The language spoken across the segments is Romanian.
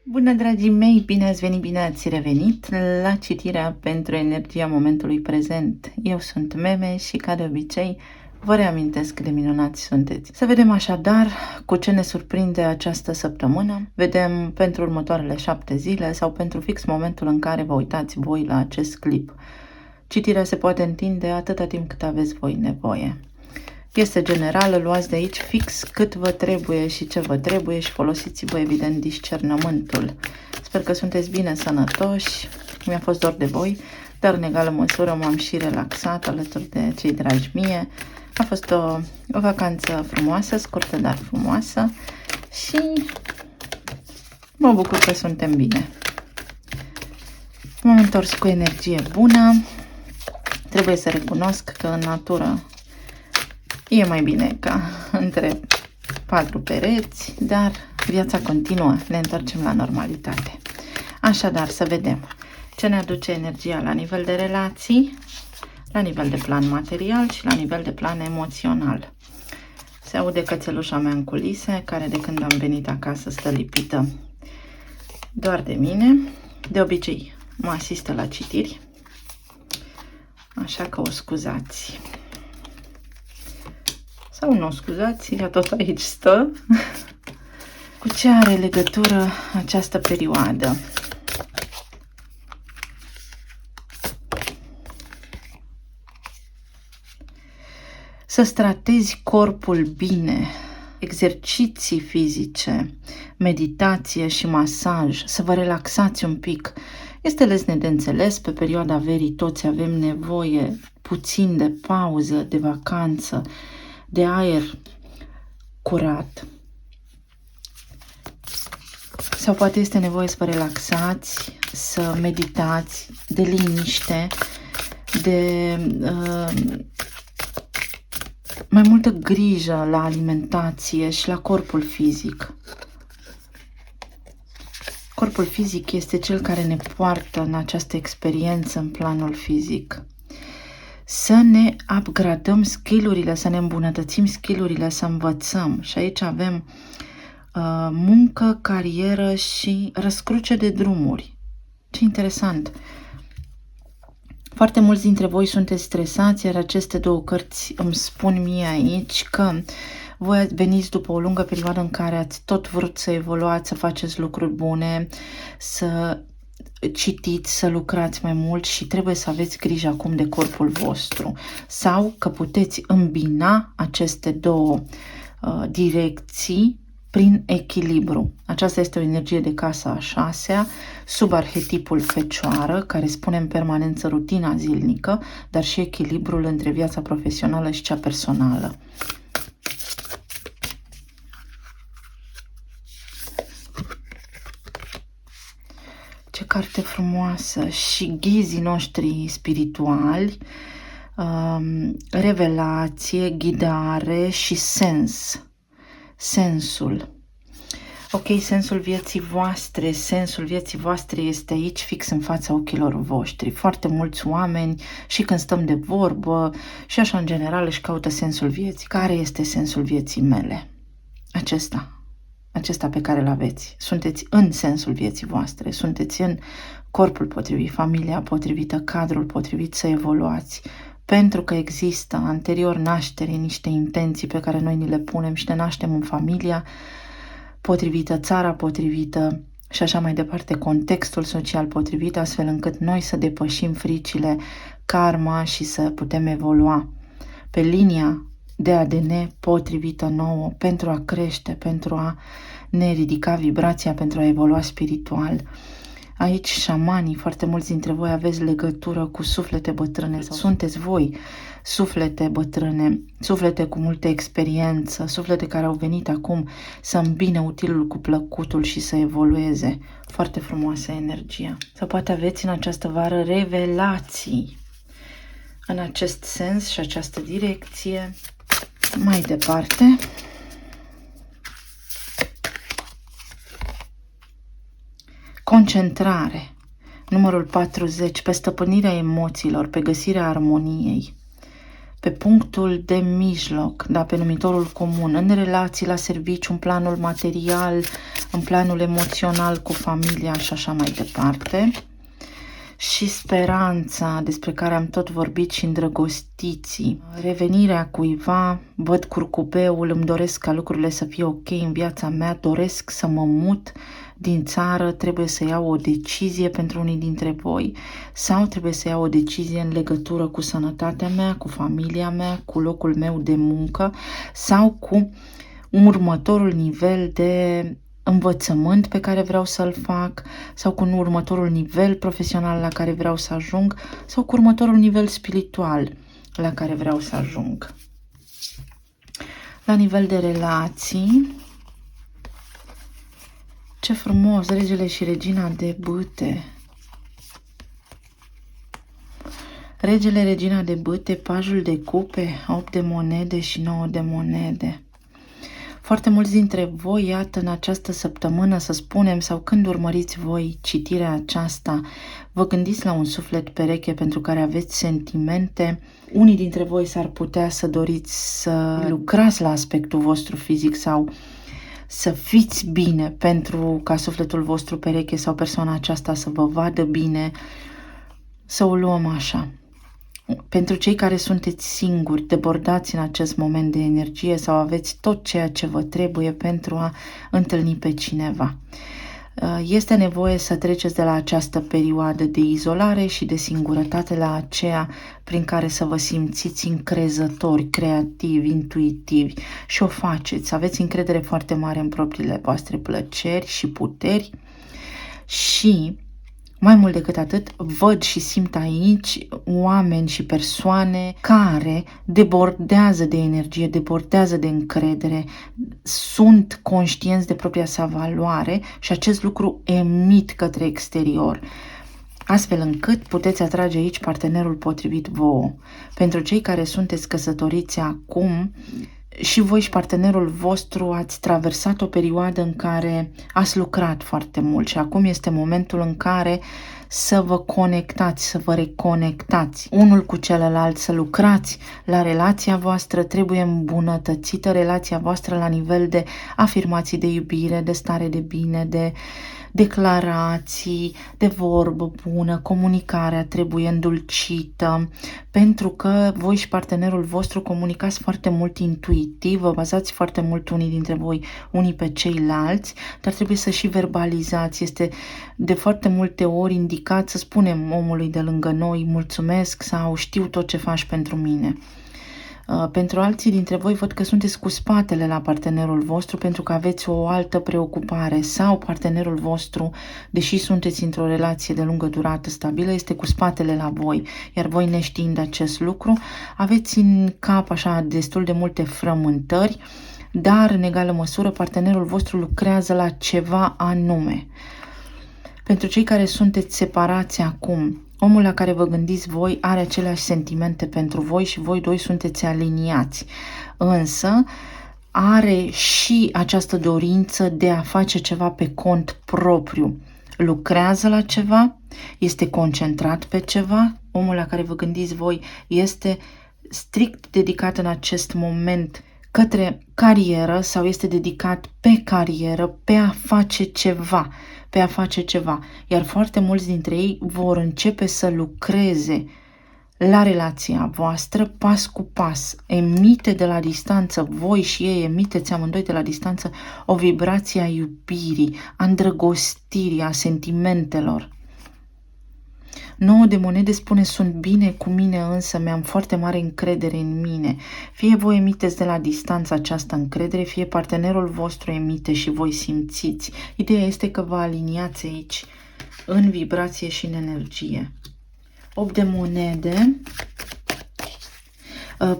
Bună, dragii mei! Bine ați venit, bine ați revenit la citirea pentru energia momentului prezent. Eu sunt Meme și, ca de obicei, vă reamintesc cât de minunați sunteți. Să vedem așadar cu ce ne surprinde această săptămână. Vedem pentru următoarele 7 zile sau pentru fix momentul în care vă uitați voi la acest clip. Citirea se poate întinde atâta timp cât aveți voi nevoie. Piesă generală, luați de aici fix cât vă trebuie și ce vă trebuie și folosiți-vă evident discernământul. Sper că sunteți bine sănătoși, mi-a fost dor de voi, dar în egală măsură m-am și relaxat alături de cei dragi mie. A fost o vacanță frumoasă, scurtă, dar frumoasă și mă bucur că suntem bine. M-am întors cu energie bună. Trebuie să recunosc că în natură e mai bine ca între 4 pereți, dar viața continuă, ne întoarcem la normalitate. Așadar, să vedem ce ne aduce energia la nivel de relații, la nivel de plan material și la nivel de plan emoțional. Se aude cățelușa mea în culise, care de când am venit acasă stă lipită doar de mine. De obicei mă asistă la citiri, așa că o scuzați. Sau nu, scuzați, ea tot aici stă. Cu ce are legătură această perioadă? Să stratezi corpul bine, exerciții fizice, meditație și masaj, să vă relaxați un pic. Este lesne de înțeles, pe perioada verii toți avem nevoie puțin de pauză, de vacanță, de aer curat. Sau poate este nevoie să vă relaxați, să meditați, de liniște, de mai multă grijă la alimentație și la corpul fizic. Corpul fizic este cel care ne poartă în această experiență în planul fizic. Să ne upgradăm skill-urile, să ne îmbunătățim skill-urile, să învățăm. Și aici avem muncă, carieră și răscruce de drumuri. Ce interesant! Foarte mulți dintre voi sunteți stresați, iar aceste două cărți îmi spun mie aici că voi veniți după o lungă perioadă în care ați tot vrut să evoluați, să faceți lucruri bune, să citiți, să lucrați mai mult și trebuie să aveți grijă acum de corpul vostru. Sau că puteți îmbina aceste două direcții prin echilibru. Aceasta este o energie de casa a 6-a, sub arhetipul fecioară, care spune în permanență rutina zilnică, dar și echilibrul între viața profesională și cea personală. Ce carte frumoasă! Și ghizii noștri spirituali, revelație, ghidare și sens. Sensul. Ok, sensul vieții voastre este aici fix în fața ochilor voștri. Foarte mulți oameni și când stăm de vorbă și așa în general își caută sensul vieții. Care este sensul vieții mele? Acesta pe care îl aveți. Sunteți în sensul vieții voastre, sunteți în corpul potrivit, familia potrivită, cadrul potrivit să evoluați. Pentru că există anterior nașterii niște intenții pe care noi ni le punem și ne naștem în familia potrivită, țara potrivită și așa mai departe, contextul social potrivit, astfel încât noi să depășim fricile, karma și să putem evolua pe linia de ADN potrivită nouă pentru a crește, pentru a ne ridica vibrația, pentru a evolua spiritual. Aici șamanii, foarte mulți dintre voi aveți legătură cu suflete bătrâne sau sunteți voi suflete bătrâne, suflete cu multă experiență, suflete care au venit acum să îmbine utilul cu plăcutul și să evolueze. Foarte frumoasă energia. Sau poate aveți în această vară revelații în acest sens și această direcție. Mai departe, concentrare, numărul 40, pe stăpânirea emoțiilor, pe găsirea armoniei, pe punctul de mijloc, da, pe numitorul comun, în relații, la serviciu, în planul material, în planul emoțional cu familia și așa mai departe. Și speranța despre care am tot vorbit și îndrăgostiții. Revenirea cuiva, văd curcubeul, îmi doresc ca lucrurile să fie ok în viața mea, doresc să mă mut din țară, trebuie să iau o decizie pentru unii dintre voi sau trebuie să iau o decizie în legătură cu sănătatea mea, cu familia mea, cu locul meu de muncă sau cu următorul nivel de învățământ pe care vreau să-l fac sau cu următorul nivel profesional la care vreau să ajung sau cu următorul nivel spiritual la care vreau să ajung. La nivel de relații, ce frumos, regele și regina de bâte. Regele, regina de bâte, pajul de cupe, 8 de monede și 9 de monede. Foarte mulți dintre voi, iată, în această săptămână, să spunem, sau când urmăriți voi citirea aceasta, vă gândiți la un suflet pereche pentru care aveți sentimente. Unii dintre voi s-ar putea să doriți să lucrați la aspectul vostru fizic sau să fiți bine pentru ca sufletul vostru pereche sau persoana aceasta să vă vadă bine. Să o luăm așa. Pentru cei care sunteți singuri, debordați în acest moment de energie sau aveți tot ceea ce vă trebuie pentru a întâlni pe cineva. Este nevoie să treceți de la această perioadă de izolare și de singurătate la aceea prin care să vă simțiți încrezători, creativi, intuitivi și o faceți. Aveți încredere foarte mare în propriile voastre plăceri și puteri și mai mult decât atât, văd și simt aici oameni și persoane care debordează de energie, debordează de încredere, sunt conștienți de propria sa valoare și acest lucru emit către exterior, astfel încât puteți atrage aici partenerul potrivit vouă. Pentru cei care sunteți căsătoriți acum, și voi și partenerul vostru ați traversat o perioadă în care ați lucrat foarte mult și acum este momentul în care să vă conectați, să vă reconectați unul cu celălalt, să lucrați la relația voastră, trebuie îmbunătățită relația voastră la nivel de afirmații de iubire, de stare de bine, de declarații, de vorbă bună, comunicarea trebuie îndulcită, pentru că voi și partenerul vostru comunicați foarte mult intuitiv, vă bazați foarte mult unii dintre voi, unii pe ceilalți, dar trebuie să și verbalizați. Este de foarte multe ori indicat să spunem omului de lângă noi mulțumesc sau știu tot ce faci pentru mine. Pentru alții dintre voi văd că sunteți cu spatele la partenerul vostru pentru că aveți o altă preocupare sau partenerul vostru, deși sunteți într-o relație de lungă durată stabilă, este cu spatele la voi, iar voi neștiind acest lucru, aveți în cap așa destul de multe frământări, dar în egală măsură partenerul vostru lucrează la ceva anume. Pentru cei care sunteți separați acum, omul la care vă gândiți voi are aceleași sentimente pentru voi și voi doi sunteți aliniați, însă are și această dorință de a face ceva pe cont propriu. Lucrează la ceva, este concentrat pe ceva, omul la care vă gândiți voi este strict dedicat în acest moment către carieră sau este dedicat pe carieră, pe a face ceva, iar foarte mulți dintre ei vor începe să lucreze la relația voastră pas cu pas, emite de la distanță, voi și ei emiteți amândoi de la distanță o vibrație a iubirii, a îndrăgostirii, a sentimentelor. 9 de monede spune sunt bine cu mine însă, mi-am foarte mare încredere în mine. Fie voi emiteți de la distanță această încredere, fie partenerul vostru emite și voi simțiți. Ideea este că vă aliniați aici în vibrație și în energie. 8 de monede.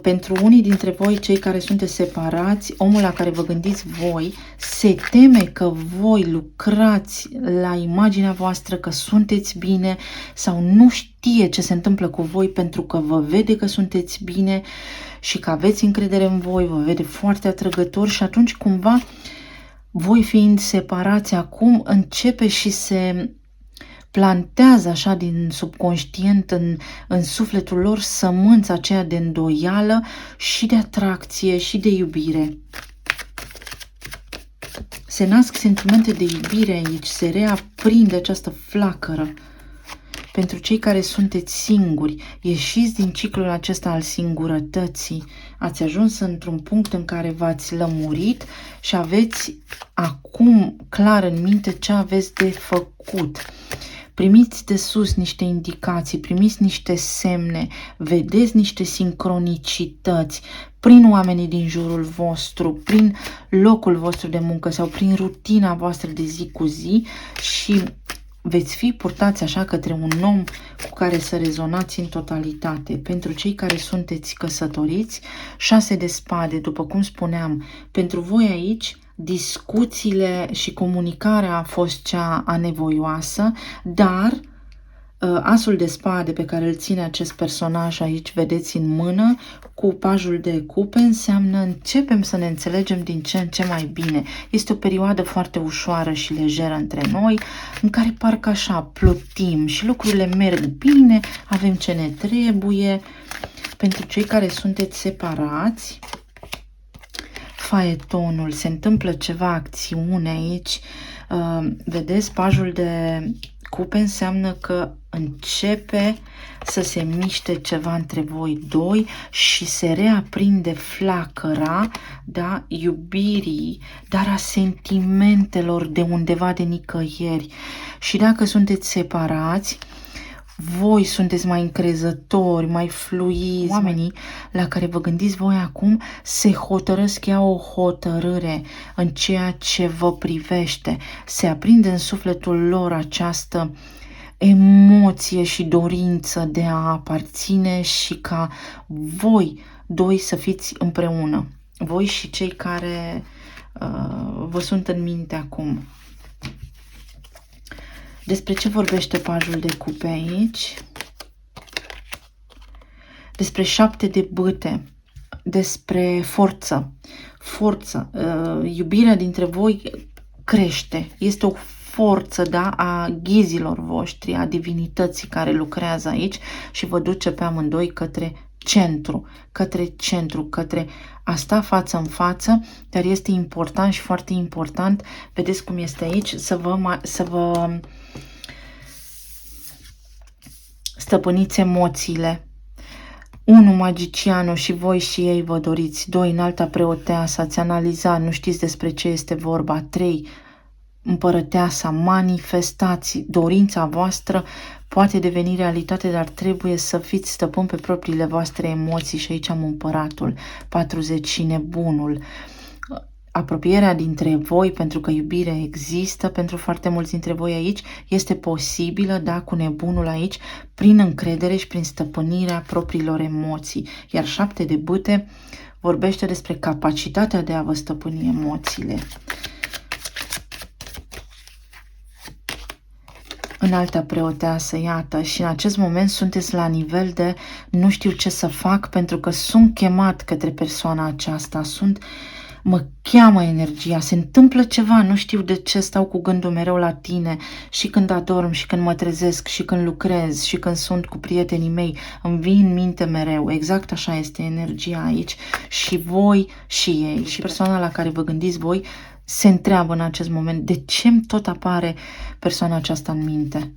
Pentru unii dintre voi, cei care sunteți separați, omul la care vă gândiți voi se teme că voi lucrați la imaginea voastră, că sunteți bine sau nu știe ce se întâmplă cu voi pentru că vă vede că sunteți bine și că aveți încredere în voi, vă vede foarte atrăgător și atunci cumva voi fiind separați acum începe și se plantează așa din subconștient în sufletul lor sămânța aceea de îndoială și de atracție și de iubire. Se nasc sentimente de iubire aici, se reaprinde această flacără. Pentru cei care sunteți singuri, ieșiți din ciclul acesta al singurătății, ați ajuns într-un punct în care v-ați lămurit și aveți acum clar în minte ce aveți de făcut. Primiți de sus niște indicații, primiți niște semne, vedeți niște sincronicități prin oamenii din jurul vostru, prin locul vostru de muncă sau prin rutina voastră de zi cu zi și veți fi purtați așa către un om cu care să rezonați în totalitate. Pentru cei care sunteți căsătoriți, 6 de spade, după cum spuneam, pentru voi aici discuțiile și comunicarea a fost cea anevoioasă, dar asul de spade pe care îl ține acest personaj aici, vedeți în mână, cu pajul de cupe, înseamnă începem să ne înțelegem din ce în ce mai bine. Este o perioadă foarte ușoară și lejeră între noi, în care parcă așa plutim și lucrurile merg bine, avem ce ne trebuie. Pentru cei care sunteți separați, faetonul, se întâmplă ceva, acțiune aici, vedeți, pajul de cupe înseamnă că începe să se miște ceva între voi doi și se reaprinde flacăra, da, iubirii, dar a sentimentelor de undeva de nicăieri. Și dacă sunteți separați, voi sunteți mai încrezători, mai fluizi. Oamenii la care vă gândiți voi acum se hotărăsc, iau o hotărâre în ceea ce vă privește. Se aprinde în sufletul lor această emoție și dorință de a aparține și ca voi doi să fiți împreună. Voi și cei care vă sunt în minte acum. Despre ce vorbește pajul de cupe aici? Despre 7 de bâte, despre forță. Forță, iubirea dintre voi crește. Este o forță, da, a ghizilor voștri, a divinității care lucrează aici și vă duce pe amândoi către centru, către a sta față în față, dar este important și foarte important, vedeți cum este aici, să vă stăpâniți emoțiile. 1, magicianul și voi și ei vă doriți. 2, înalta preoteasă, ați analizat, nu știți despre ce este vorba. 3, împărăteasa, manifestați, dorința voastră poate deveni realitate, dar trebuie să fiți stăpân pe propriile voastre emoții și aici am împăratul, 40 și nebunul. Apropierea dintre voi, pentru că iubirea există pentru foarte mulți dintre voi aici, este posibilă, da, cu nebunul aici, prin încredere și prin stăpânirea propriilor emoții. Iar 7 de bâte vorbește despre capacitatea de a vă stăpâni emoțiile. Înalta preoteasă, iată, și în acest moment sunteți la nivel de nu știu ce să fac pentru că sunt chemat către persoana aceasta, mă cheamă energia, se întâmplă ceva, nu știu de ce, stau cu gândul mereu la tine și când adorm și când mă trezesc și când lucrez și când sunt cu prietenii mei, îmi vin în minte mereu, exact așa este energia aici și voi și ei și persoana la care vă gândiți voi se întreabă în acest moment de ce îmi tot apare persoana aceasta în minte.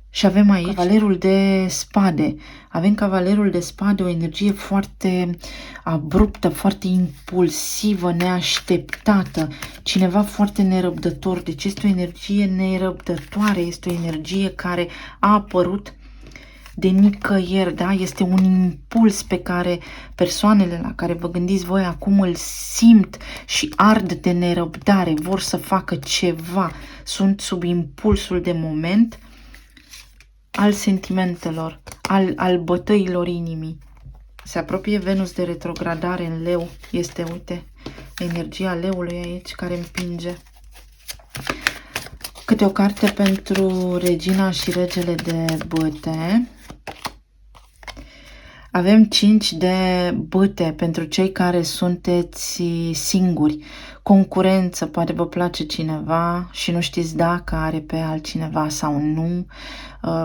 Și avem aici cavalerul de spade. Avem cavalerul de spade, o energie foarte abruptă, foarte impulsivă, neașteptată, cineva foarte nerăbdător. Deci este o energie nerăbdătoare, este o energie care a apărut de nicăieri, da? Este un impuls pe care persoanele la care vă gândiți voi acum îl simt și ard de nerăbdare, vor să facă ceva, sunt sub impulsul de moment al sentimentelor, al bătăilor inimii. Se apropie Venus de retrogradare în leu, este, uite, energia leului aici care împinge. Câte o carte pentru regina și regele de bâte. Avem 5 de bâte pentru cei care sunteți singuri. Concurență, poate vă place cineva și nu știți dacă are pe altcineva sau nu.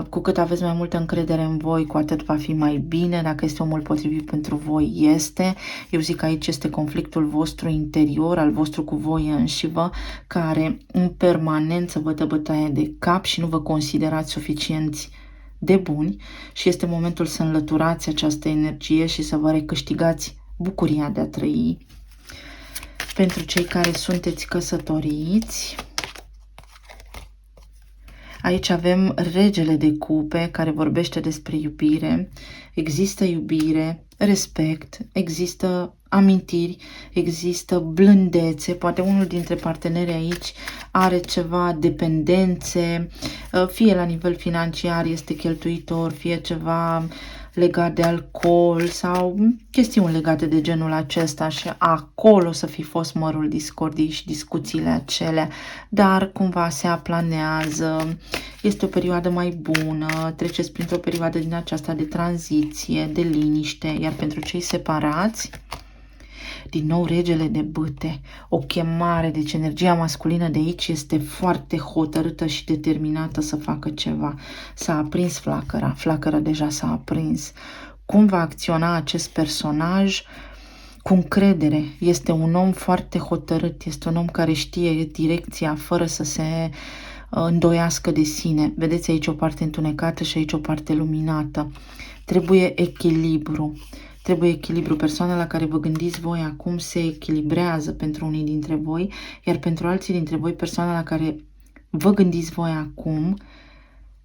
Cu cât aveți mai multă încredere în voi, cu atât va fi mai bine. Dacă este omul potrivit pentru voi, este. Eu zic că aici este conflictul vostru interior, al vostru cu voi înșivă, care în permanență vă dă bătaie de cap și nu vă considerați suficienți de buni și este momentul să înlăturați această energie și să vă recâștigați bucuria de a trăi. Pentru cei care sunteți căsătoriți, aici avem regele de cupe care vorbește despre iubire. Există iubire, respect, există amintiri, există blândețe. Poate unul dintre parteneri aici are ceva dependențe, fie la nivel financiar este cheltuitor, fie ceva legat de alcool sau chestiuni legate de genul acesta și acolo să fi fost mărul discordiei și discuțiile acelea, dar cumva se aplanează, este o perioadă mai bună, treceți printr-o perioadă din aceasta de tranziție, de liniște, iar pentru cei separați, din nou regele de bâte, o chemare, deci energia masculină de aici este foarte hotărâtă și determinată să facă ceva. S-a aprins flacăra, flacăra deja s-a aprins. Cum va acționa acest personaj? Cu încredere. Este un om foarte hotărât, este un om care știe direcția fără să se îndoiască de sine. Vedeți aici o parte întunecată și aici o parte luminată. Trebuie echilibru. Trebuie echilibru. Persoana la care vă gândiți voi acum se echilibrează pentru unii dintre voi, iar pentru alții dintre voi, persoana la care vă gândiți voi acum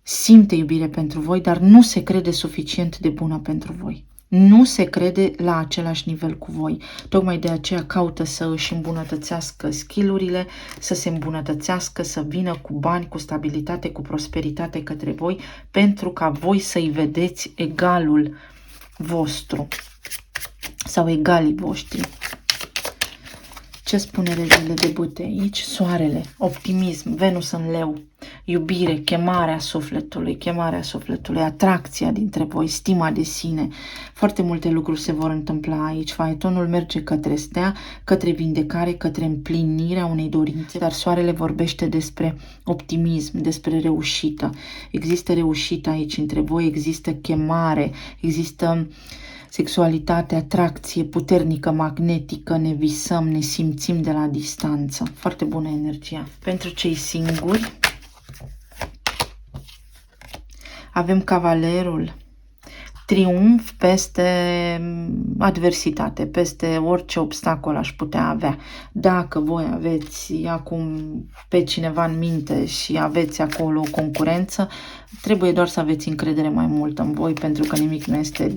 simte iubire pentru voi, dar nu se crede suficient de bună pentru voi. Nu se crede la același nivel cu voi. Tocmai de aceea caută să își îmbunătățească skill-urile, să se îmbunătățească, să vină cu bani, cu stabilitate, cu prosperitate către voi, pentru ca voi să-i vedeți egalul vostru sau egalii voștri. Ce spune regele de bâte aici? Soarele, optimism, Venus în leu, iubire, chemarea sufletului, atracția dintre voi, stima de sine. Foarte multe lucruri se vor întâmpla aici. Faetonul merge către stea, către vindecare, către împlinirea unei dorințe, dar soarele vorbește despre optimism, despre reușită. Există reușită aici între voi, există chemare, există sexualitate, atracție puternică, magnetică, ne visăm, ne simțim de la distanță. Foarte bună energia. Pentru cei singuri, avem cavalerul, triumf peste adversitate, peste orice obstacol aș putea avea. Dacă voi aveți acum pe cineva în minte și aveți acolo o concurență, trebuie doar să aveți încredere mai mult în voi, pentru că nimic nu este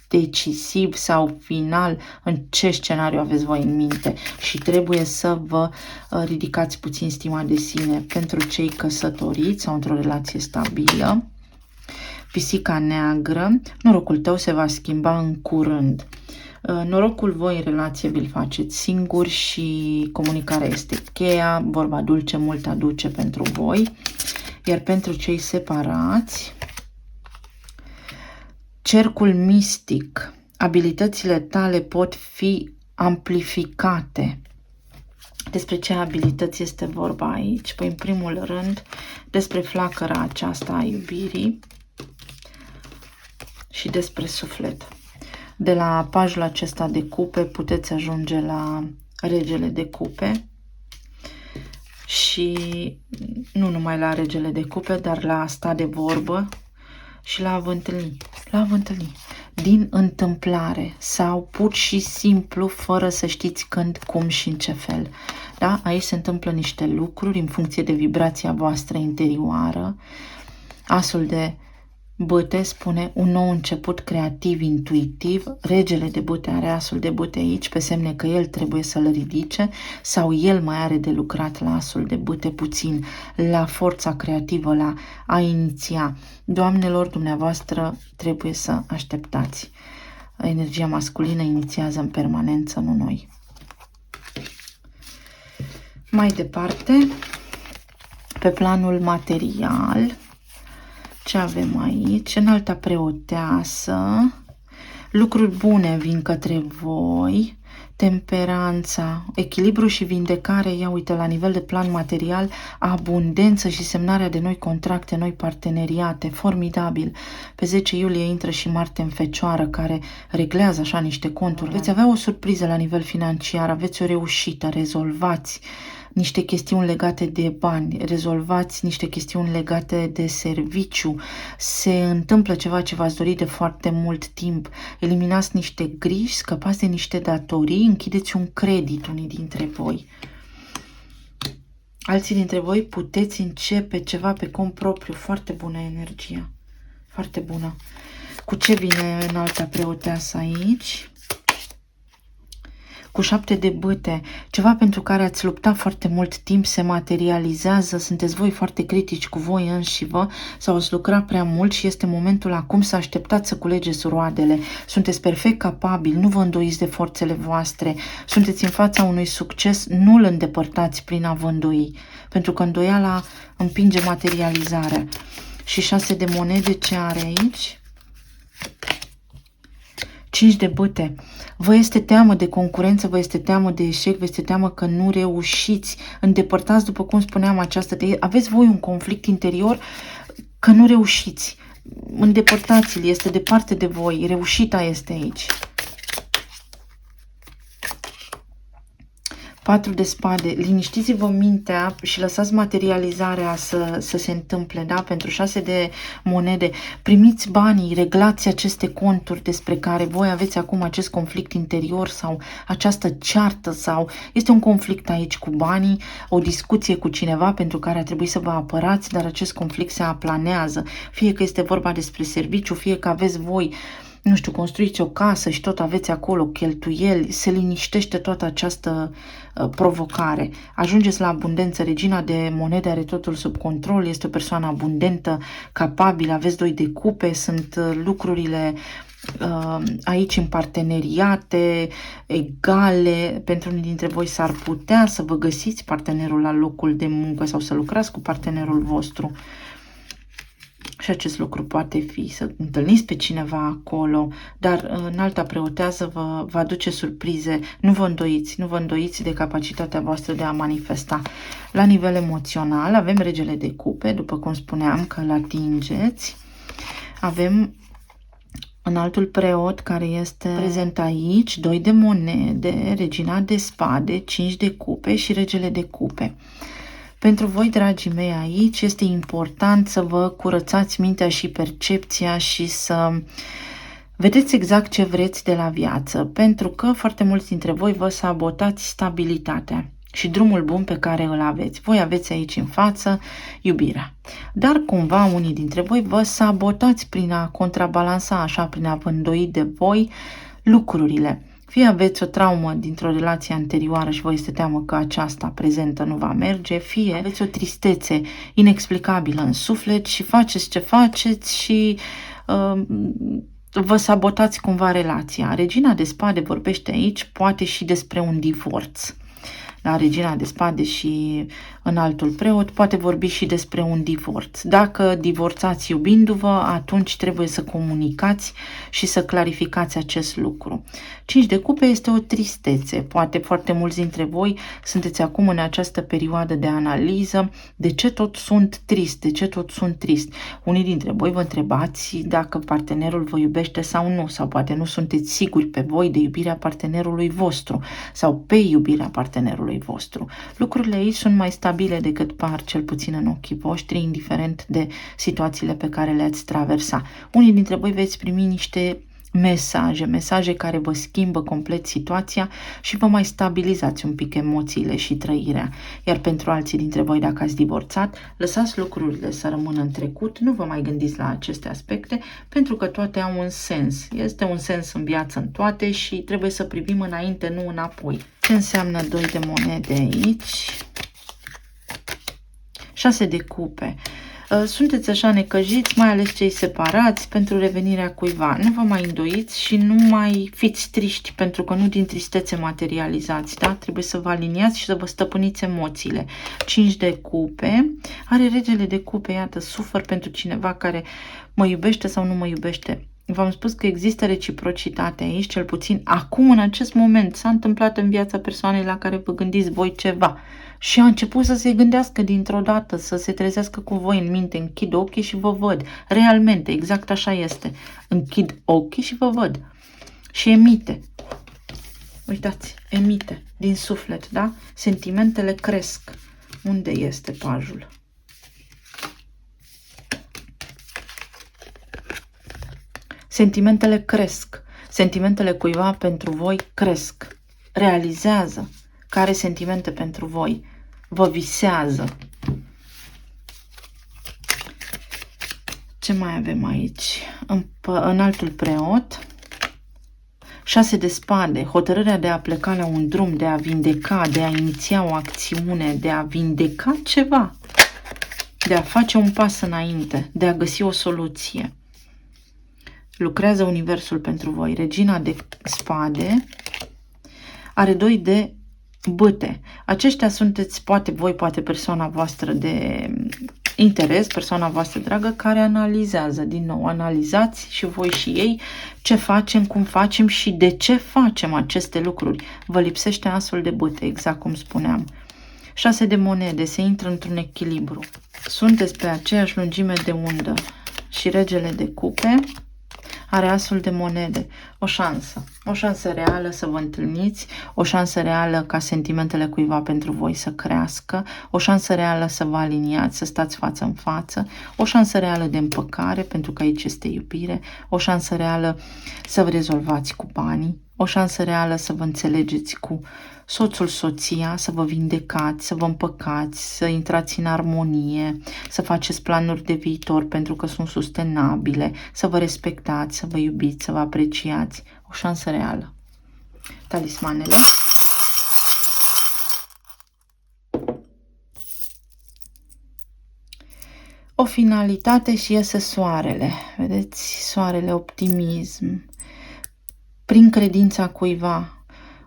decisiv sau final în ce scenariu aveți voi în minte și trebuie să vă ridicați puțin stima de sine. Pentru cei căsătoriți sau într-o relație stabilă, pisica neagră, norocul tău se va schimba în curând. Norocul voi în relație vi-l faceți singuri și comunicarea este cheia, vorba dulce mult aduce pentru voi, iar pentru cei separați, cercul mistic, abilitățile tale pot fi amplificate. Despre ce abilități este vorba aici? Păi, în primul rând, despre flacăra aceasta a iubirii și despre suflet. De la pajul acesta de cupe puteți ajunge la regele de cupe și nu numai la regele de cupe, dar la a sta de vorbă și la a vă întâlni. La a vă întâlni. Din întâmplare sau pur și simplu fără să știți când, cum și în ce fel. Da? Aici se întâmplă niște lucruri în funcție de vibrația voastră interioară. Asul de bâte spune un nou început creativ, intuitiv. Regele de bâte are asul de bâte aici pe semne că el trebuie să-l ridice sau el mai are de lucrat la asul de bâte puțin, la forța creativă, la a iniția. Doamnelor, dumneavoastră trebuie să așteptați. Energia masculină inițiază în permanență, nu noi. Mai departe, pe planul material, ce avem aici? Înalta preoteasă, Lucruri bune vin către voi, temperanța, echilibru și vindecare, ia uite, la nivel de plan material, abundență și semnarea de noi contracte, noi parteneriate, formidabil. Pe 10 iulie intră și Marte în Fecioară, care reglează așa niște conturi. Veți avea o surpriză la nivel financiar, aveți o reușită, rezolvați niște chestiuni legate de bani, rezolvați niște chestiuni legate de serviciu, se întâmplă ceva ce v-ați dorit de foarte mult timp, eliminați niște griji, scăpați de niște datorii, închideți un credit unii dintre voi. Alții dintre voi puteți începe ceva pe cont propriu, foarte bună energia, foarte bună. Cu ce vine înalta preoteasă aici? Cu 7 de bâte, ceva pentru care ați luptat foarte mult timp se materializează, sunteți voi foarte critici cu voi înșivă sau ați lucrat prea mult și este momentul acum să așteptați să culegeți roadele. Sunteți perfect capabili, nu vă îndoiți de forțele voastre, sunteți în fața unui succes, nu îl îndepărtați prin a vă îndoi, pentru că îndoiala împinge materializarea. Și 6 de monede ce are aici? 5 de bâte. Vă este teamă de concurență, vă este teamă de eșec, vă este teamă că nu reușiți. Îndepărtați, după cum spuneam, aveți voi un conflict interior că nu reușiți. Îndepărtați-l, este departe de voi, reușita este aici. 4 de spade, liniștiți-vă mintea și lăsați materializarea să se întâmple, da? Pentru 6 de monede, primiți banii, reglați aceste conturi despre care voi aveți acum acest conflict interior sau această ceartă sau este un conflict aici cu banii, o discuție cu cineva pentru care a trebuit să vă apărați, dar acest conflict se aplanează, fie că este vorba despre serviciu, fie că aveți voi, nu știu, construiți o casă și tot aveți acolo cheltuieli, se liniștește toată această provocare. Ajungeți la abundență, regina de monede are totul sub control, este o persoană abundentă, capabilă, aveți 2 de cupe, sunt lucrurile aici în parteneriate egale, pentru unii dintre voi s-ar putea să vă găsiți partenerul la locul de muncă sau să lucrați cu partenerul vostru. Și acest lucru poate fi să întâlniți pe cineva acolo, dar înalta preotează vă aduce surprize. Nu vă îndoiți de capacitatea voastră de a manifesta. La nivel emoțional avem regele de cupe, după cum spuneam că îl atingeți. Avem înaltul preot care este prezent aici, 2 de monede, regina de spade, 5 de cupe și regele de cupe. Pentru voi, dragii mei, aici este important să vă curățați mintea și percepția și să vedeți exact ce vreți de la viață, pentru că foarte mulți dintre voi vă sabotați stabilitatea și drumul bun pe care îl aveți. Voi aveți aici în față iubirea, dar cumva unii dintre voi vă sabotați prin a contrabalansa așa, prin a vă îndoi de voi lucrurile. Fie aveți o traumă dintr-o relație anterioară și vă este teamă că aceasta prezentă nu va merge, fie aveți o tristețe inexplicabilă în suflet și faceți ce faceți și vă sabotați cumva relația. Regina de spade vorbește aici poate și despre un divorț. La regina de spade și înaltul preot poate vorbi și despre un divorț. Dacă divorțați iubindu-vă, atunci trebuie să comunicați și să clarificați acest lucru. 5 de cupe este o tristețe. Poate foarte mulți dintre voi sunteți acum în această perioadă de analiză. De ce tot sunt trist? De ce tot sunt trist? Unii dintre voi vă întrebați dacă partenerul vă iubește sau nu, sau poate nu sunteți siguri pe voi de iubirea partenerului vostru sau pe iubirea partenerului vostru. Lucrurile aici sunt mai stabile decât par, cel puțin în ochii voștri, indiferent de situațiile pe care le-ați traversa. Unii dintre voi veți primi niște mesaje care vă schimbă complet situația și vă mai stabilizați un pic emoțiile și trăirea. Iar pentru alții dintre voi, dacă ați divorțat, lăsați lucrurile să rămână în trecut, nu vă mai gândiți la aceste aspecte, pentru că toate au un sens. Este un sens în viață în toate și trebuie să privim înainte, nu înapoi. Ce înseamnă 2 de monede aici? 6 de cupe. Sunteți așa necăjiți, mai ales cei separați, pentru revenirea cuiva. Nu vă mai îndoiți și nu mai fiți triști, pentru că nu din tristețe materializați, da? Trebuie să vă aliniați și să vă stăpâniți emoțiile. 5 de cupe. Are regele de cupe, iată, sufăr pentru cineva care mă iubește sau nu mă iubește. V-am spus că există reciprocitate aici, cel puțin acum, în acest moment, s-a întâmplat în viața persoanei la care vă gândiți voi ceva și a început să se gândească dintr-o dată, să se trezească cu voi în minte. Închid ochii și vă văd. Realmente, exact așa este. Închid ochii și vă văd. Și emite. Uitați, emite din suflet, da? Sentimentele cresc. Unde este pajul? Sentimentele cresc. Sentimentele cuiva pentru voi cresc. Realizează că are sentimente pentru voi. Vă visează. Ce mai avem aici? În altul preot. 6 de spade. Hotărârea de a pleca la un drum, de a vindeca, de a iniția o acțiune, de a vindeca ceva. De a face un pas înainte, de a găsi o soluție. Lucrează universul pentru voi. Regina de spade are 2 de bâte. Aceștia sunteți, poate voi, poate persoana voastră de interes, persoana voastră dragă, care analizează. Din nou, analizați și voi și ei ce facem, cum facem și de ce facem aceste lucruri. Vă lipsește asul de bâte, exact cum spuneam. 6 de monede, se intră într-un echilibru. Sunteți pe aceeași lungime de undă. Și regele de cupe are asul de monede. O șansă reală să vă întâlniți, o șansă reală ca sentimentele cuiva pentru voi să crească, o șansă reală să vă aliniați, să stați față în față, o șansă reală de împăcare, pentru că aici este iubire, o șansă reală să vă rezolvați cu banii, o șansă reală să vă înțelegeți cu soțul, soția, să vă vindecați, să vă împăcați, să intrați în armonie, să faceți planuri de viitor pentru că sunt sustenabile, să vă respectați, să vă iubiți, să vă apreciați. O șansă reală. Talismanele. O finalitate și iese soarele. Vedeți? Soarele, optimism. Prin credința cuiva.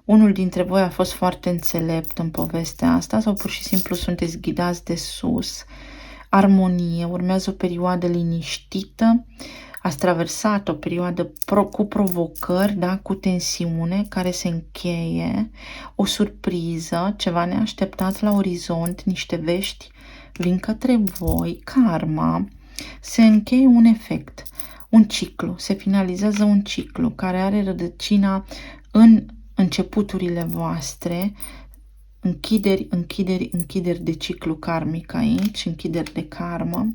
Unul dintre voi a fost foarte înțelept în povestea asta sau pur și simplu sunteți ghidați de sus. Armonie, urmează o perioadă liniștită, ați traversat o perioadă cu provocări, da, cu tensiune, care se încheie, o surpriză, ceva neașteptat la orizont, niște vești vin către voi, karma, se încheie un efect, un ciclu, se finalizează un ciclu care are rădăcina în începuturile voastre, închideri de ciclu karmic aici, închideri de karmă.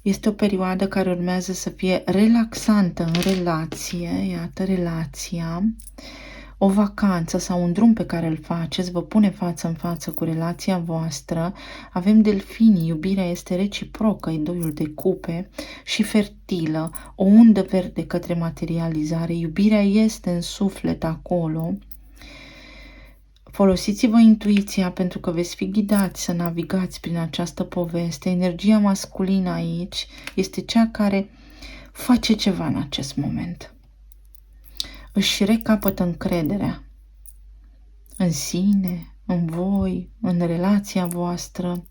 Este o perioadă care urmează să fie relaxantă în relație, iată relația, o vacanță sau un drum pe care îl faceți, vă pune față în față cu relația voastră. Avem delfinii, iubirea este reciprocă, e 2 de cupe și fertilă, o undă verde către materializare, iubirea este în suflet acolo. Folosiți-vă intuiția pentru că veți fi ghidați să navigați prin această poveste. Energia masculină aici este cea care face ceva în acest moment. Își recapătă încrederea în sine, în voi, în relația voastră.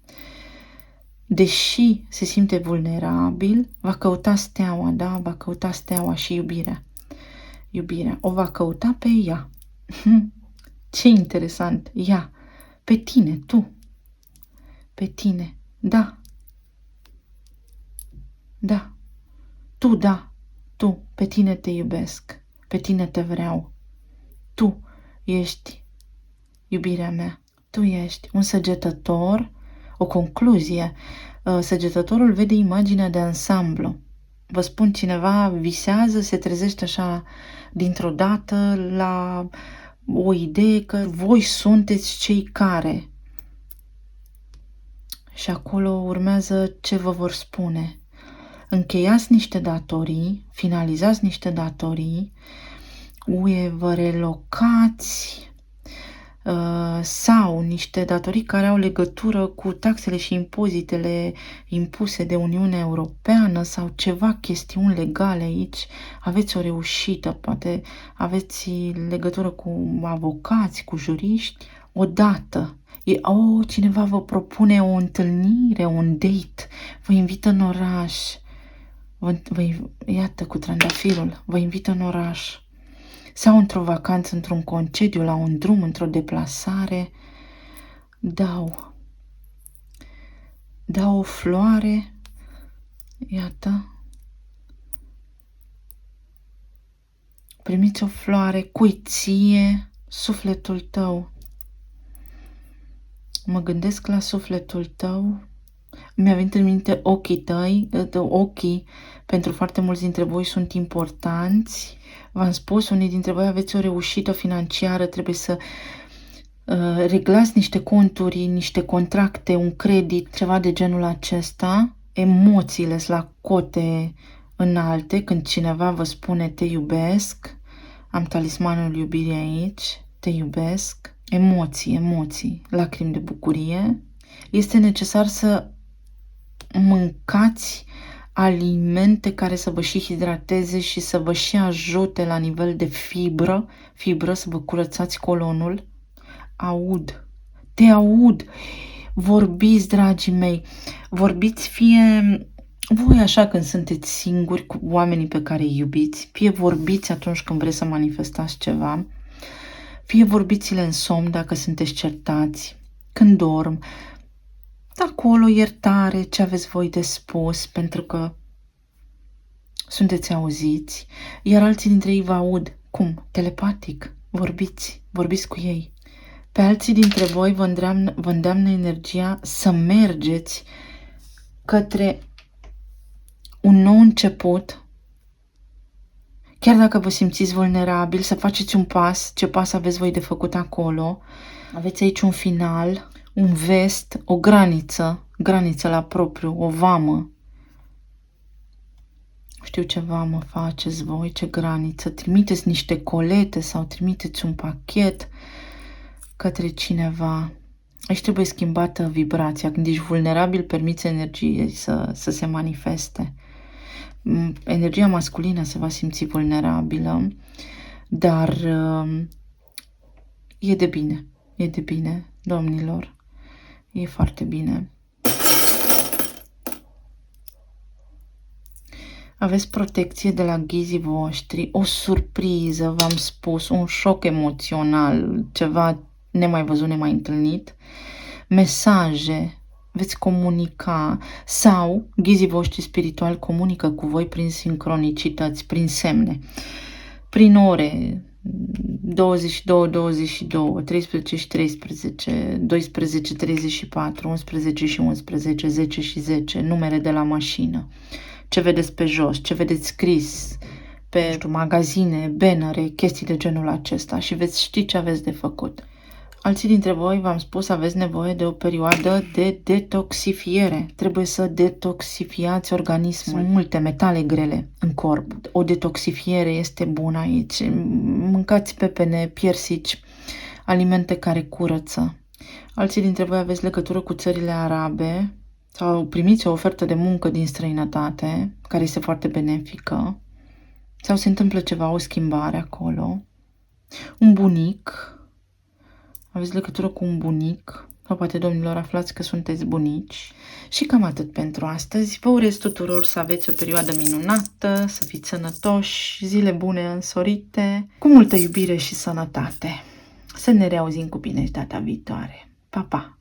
Deși se simte vulnerabil, va căuta steaua, da? Va căuta steaua și iubirea. Iubirea. O va căuta pe ea. Ce interesant. Ea. Pe tine, tu. Pe tine. Da. Da. Tu, da. Tu. Pe tine te iubesc. Pe tine te vreau. Tu ești iubirea mea. Tu ești un săgetător, o concluzie. Săgetătorul vede imaginea de ansamblu. Vă spun, cineva visează, se trezește așa dintr-o dată la o idee că voi sunteți cei care. Și acolo urmează ce vă vor spune. Încheiați niște datorii, finalizați niște datorii, vă relocați sau niște datorii care au legătură cu taxele și impozitele impuse de Uniunea Europeană sau ceva chestiuni legale aici, aveți o reușită, poate aveți legătură cu avocați, cu juriști, odată. Cineva vă propune o întâlnire, un date, vă invită în oraș. Iată, cu trandafirul, vă invită în oraș sau într-o vacanță, într-un concediu, la un drum, într-o deplasare. Dau o floare, iată, primiți o floare, cui ție, sufletul tău. Mă gândesc la sufletul tău, mi-a venit în minte ochii tăi, ochii pentru foarte mulți dintre voi sunt importanți. V-am spus, unii dintre voi aveți o reușită financiară, trebuie să reglați niște conturi, niște contracte, un credit, ceva de genul acesta. Emoțiile sunt la cote înalte când cineva vă spune te iubesc. Am talismanul iubirii aici, te iubesc. Emoții, lacrimi de bucurie. Este necesar să mâncați alimente care să vă și hidrateze și să vă și ajute la nivel de fibră, să vă curățați colonul. Te aud. Vorbiți, dragii mei, vorbiți fie voi așa când sunteți singuri cu oamenii pe care îi iubiți, fie vorbiți atunci când vreți să manifestați ceva, fie vorbiți-le în somn dacă sunteți certați, când dorm. Acolo iertare, ce aveți voi de spus, pentru că sunteți auziți, iar alții dintre ei vă aud. Cum? Telepatic. Vorbiți cu ei. Pe alții dintre voi vă îndeamnă energia să mergeți către un nou început, chiar dacă vă simțiți vulnerabil, să faceți un pas, ce pas aveți voi de făcut acolo. Aveți aici un final, un vest, o graniță la propriu, o vamă. Știu ce vamă faceți voi, ce graniță. Trimiteți niște colete sau trimiteți un pachet către cineva. Aici trebuie schimbată vibrația. Când ești vulnerabil, permiți energiei să se manifeste. Energia masculină se va simți vulnerabilă, dar e de bine, domnilor. E foarte bine. Aveți protecție de la ghizii voștri, o surpriză, v-am spus, un șoc emoțional, ceva nemai văzut, nemai întâlnit, mesaje, veți comunica sau ghizii voștri spirituali comunică cu voi prin sincronicități, prin semne, prin ore, 22, 22, 13 și 13, 12, 34, 11 și 11, 10 și 10, numere de la mașină. Ce vedeți pe jos, ce vedeți scris pe magazine, bannere, chestii de genul acesta și veți ști ce aveți de făcut. Alții dintre voi, v-am spus, aveți nevoie de o perioadă de detoxifiere. Trebuie să detoxifiați organismul. Sunt multe metale grele în corp. O detoxifiere este bună aici. Mâncați pepene, piersici, alimente care curăță. Alții dintre voi aveți legătură cu țările arabe sau primiți o ofertă de muncă din străinătate, care este foarte benefică, sau se întâmplă ceva, o schimbare acolo. Un bunic, aveți legătură cu un bunic, sau poate, domnilor, aflați că sunteți bunici. Și cam atât pentru astăzi. Vă urez tuturor să aveți o perioadă minunată, să fiți sănătoși, zile bune însorite, cu multă iubire și sănătate. Să ne reauzim cu bine și data viitoare. Pa, pa!